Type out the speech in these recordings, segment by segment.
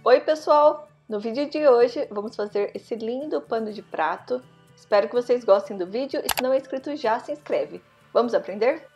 Oi pessoal! No vídeo de hoje vamos fazer esse lindo pano de prato. Espero que vocês gostem do vídeo e se não é inscrito já se inscreve. Vamos aprender?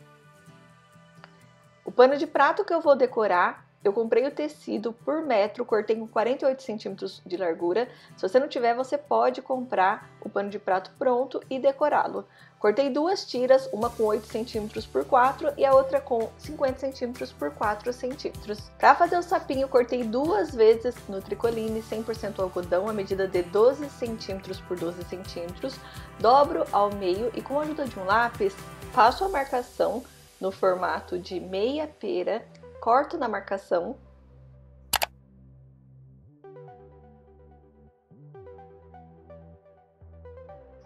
O pano de prato que eu vou decorar, eu comprei o tecido por metro, cortei com 48 centímetros de largura. Se você não tiver, você pode comprar o pano de prato pronto e decorá-lo. Cortei duas tiras, uma com 8 centímetros por 4 e a outra com 50 centímetros por 4 centímetros. Para fazer o sapinho, cortei duas vezes no tricoline 100% algodão, a medida de 12 centímetros por 12 centímetros. Dobro ao meio e com a ajuda de um lápis, faço a marcação no formato de meia pera, corto na marcação.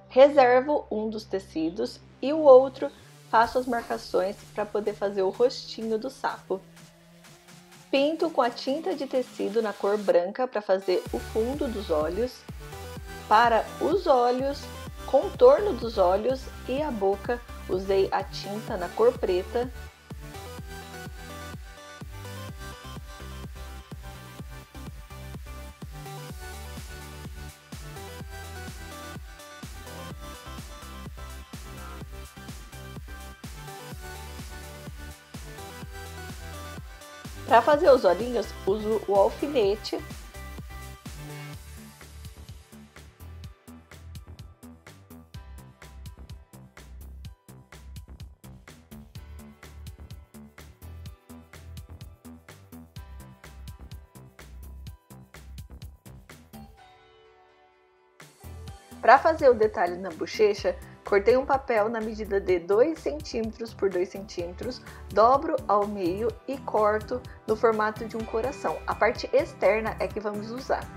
Reservo um dos tecidos e o outro faço as marcações para poder fazer o rostinho do sapo. Pinto com a tinta de tecido na cor branca para fazer o fundo dos olhos. Para os olhos, contorno dos olhos e a boca, usei a tinta na cor preta. Para fazer os olhinhos, uso o alfinete. Para fazer o detalhe na bochecha, cortei um papel na medida de 2 centímetros por 2 centímetros, dobro ao meio e corto no formato de um coração. A parte externa é que vamos usar.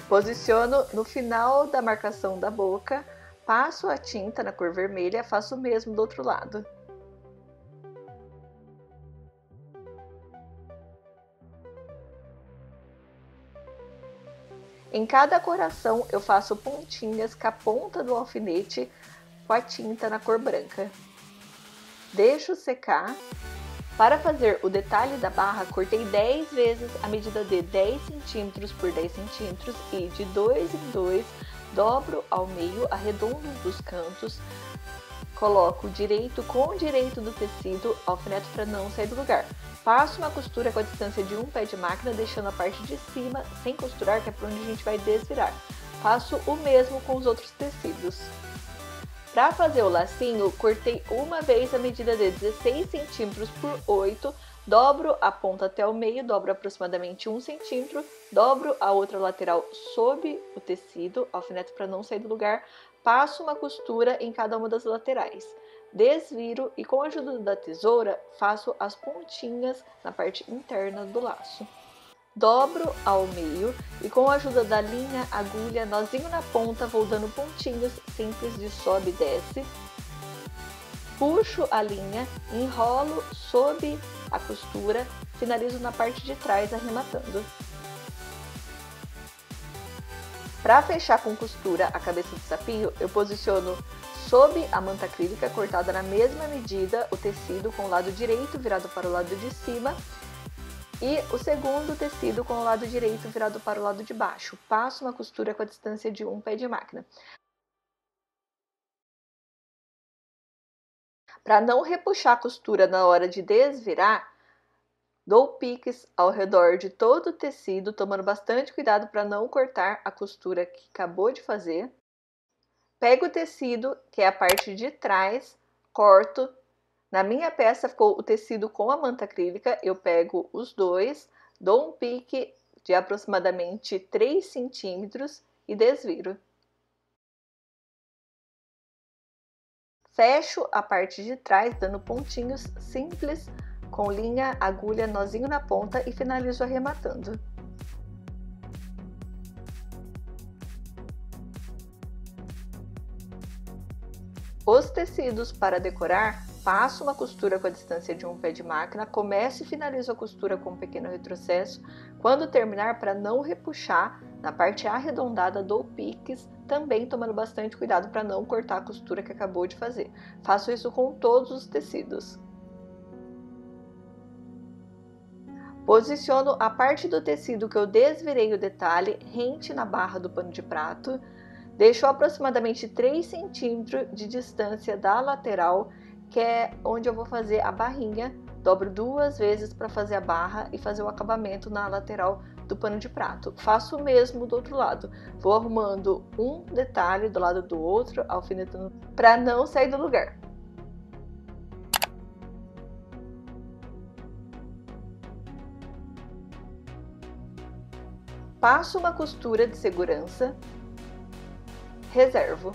Posiciono no final da marcação da boca, passo a tinta na cor vermelha, faço o mesmo do outro lado. Em cada coração eu faço pontinhas com a ponta do alfinete com a tinta na cor branca. Deixo secar. Para fazer o detalhe da barra, cortei 10 vezes a medida de 10 centímetros por 10 centímetros e de 2 em 2 dobro ao meio, arredondo dos cantos, coloco direito com direito do tecido, alfineto para não sair do lugar. Faço uma costura com a distância de um pé de máquina, deixando a parte de cima sem costurar, que é por onde a gente vai desvirar. Faço o mesmo com os outros tecidos. Para fazer o lacinho, cortei uma vez a medida de 16 centímetros por 8, dobro a ponta até o meio, dobro aproximadamente 1 centímetro, dobro a outra lateral sob o tecido, alfinete para não sair do lugar, passo uma costura em cada uma das laterais. Desviro e com a ajuda da tesoura faço as pontinhas na parte interna do laço. Dobro ao meio e com a ajuda da linha, agulha, nozinho na ponta, vou dando pontinhos simples de sobe e desce. Puxo a linha, enrolo sob a costura, finalizo na parte de trás arrematando. Para fechar com costura a cabeça do sapinho, eu posiciono sob a manta acrílica, cortada na mesma medida, o tecido com o lado direito virado para o lado de cima e o segundo tecido com o lado direito virado para o lado de baixo. Passo uma costura com a distância de um pé de máquina. Para não repuxar a costura na hora de desvirar, dou piques ao redor de todo o tecido, tomando bastante cuidado para não cortar a costura que acabou de fazer. Pego o tecido, que é a parte de trás, corto. Na minha peça ficou o tecido com a manta acrílica, eu pego os dois, dou um pique de aproximadamente 3 centímetros e desviro. Fecho a parte de trás, dando pontinhos simples, com linha, agulha, nozinho na ponta e finalizo arrematando. Os tecidos para decorar, passo uma costura com a distância de um pé de máquina, começo e finalizo a costura com um pequeno retrocesso. Quando terminar, para não repuxar, na parte arredondada dou piques, também tomando bastante cuidado para não cortar a costura que acabou de fazer. Faço isso com todos os tecidos. Posiciono a parte do tecido que eu desvirei o detalhe rente na barra do pano de prato. Deixo aproximadamente 3 centímetros de distância da lateral, que é onde eu vou fazer a barrinha. Dobro 2 vezes para fazer a barra e fazer o acabamento na lateral do pano de prato. Faço o mesmo do outro lado. Vou arrumando um detalhe do lado do outro, alfinetando para não sair do lugar. Passo uma costura de segurança, reservo.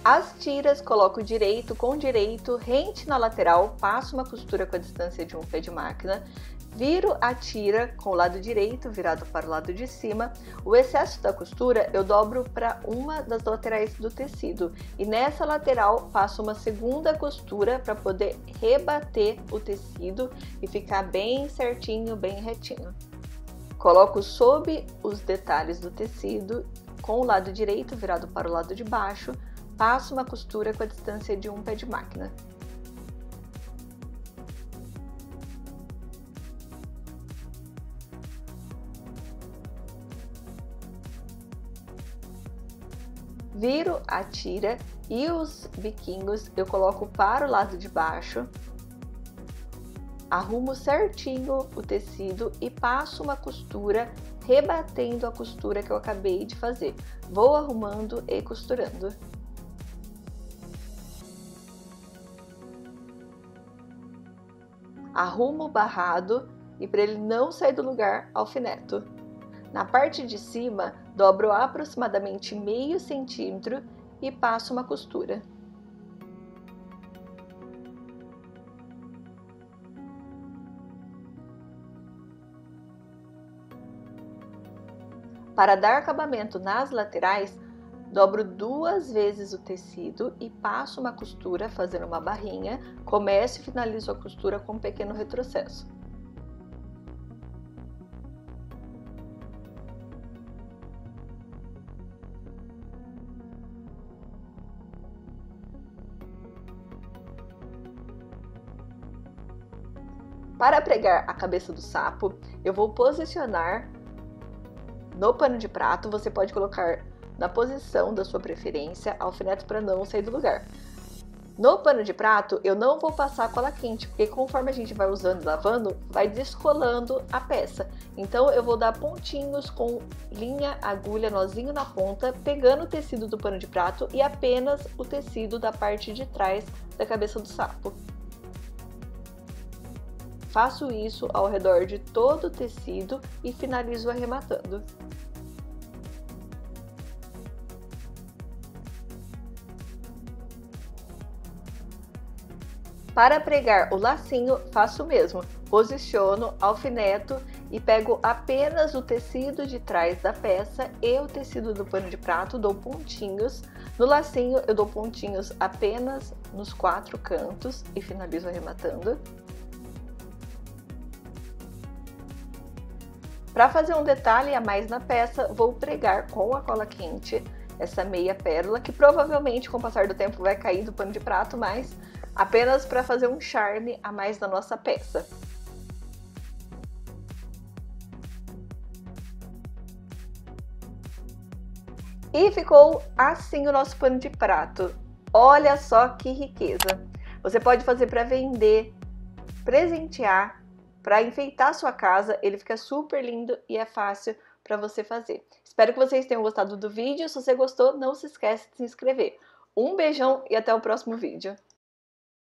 As tiras coloco direito com direito, rente na lateral, passo uma costura com a distância de um pé de máquina, viro a tira com o lado direito virado para o lado de cima. O excesso da costura eu dobro para uma das laterais do tecido e nessa lateral passo uma segunda costura para poder rebater o tecido e ficar bem certinho, bem retinho. Coloco sob os detalhes do tecido com o lado direito virado para o lado de baixo. Passo uma costura com a distância de um pé de máquina. Viro a tira e os biquinhos eu coloco para o lado de baixo. Arrumo certinho o tecido e passo uma costura rebatendo a costura que eu acabei de fazer. Vou arrumando e costurando. Arrumo o barrado e para ele não sair do lugar, alfineto. Na parte de cima, dobro aproximadamente meio centímetro e passo uma costura. Para dar acabamento nas laterais, dobro 2 vezes o tecido e passo uma costura fazendo uma barrinha. Começo e finalizo a costura com um pequeno retrocesso. Para pregar a cabeça do sapo, eu vou posicionar no pano de prato. Você pode colocar na posição da sua preferência, alfinete para não sair do lugar. No pano de prato, eu não vou passar cola quente, porque conforme a gente vai usando e lavando, vai descolando a peça. Então, eu vou dar pontinhos com linha, agulha, nozinho na ponta, pegando o tecido do pano de prato e apenas o tecido da parte de trás da cabeça do sapo. Faço isso ao redor de todo o tecido e finalizo arrematando. Para pregar o lacinho, faço o mesmo. Posiciono, alfineto e pego apenas o tecido de trás da peça e o tecido do pano de prato, dou pontinhos. No lacinho, eu dou pontinhos apenas nos 4 cantos e finalizo arrematando. Para fazer um detalhe a mais na peça, vou pregar com a cola quente essa meia pérola, que provavelmente com o passar do tempo vai cair do pano de prato, mas apenas para fazer um charme a mais na nossa peça. E ficou assim o nosso pano de prato. Olha só que riqueza! Você pode fazer para vender, presentear, para enfeitar a sua casa. Ele fica super lindo e é fácil para você fazer. Espero que vocês tenham gostado do vídeo. Se você gostou, não se esqueça de se inscrever. Um beijão e até o próximo vídeo.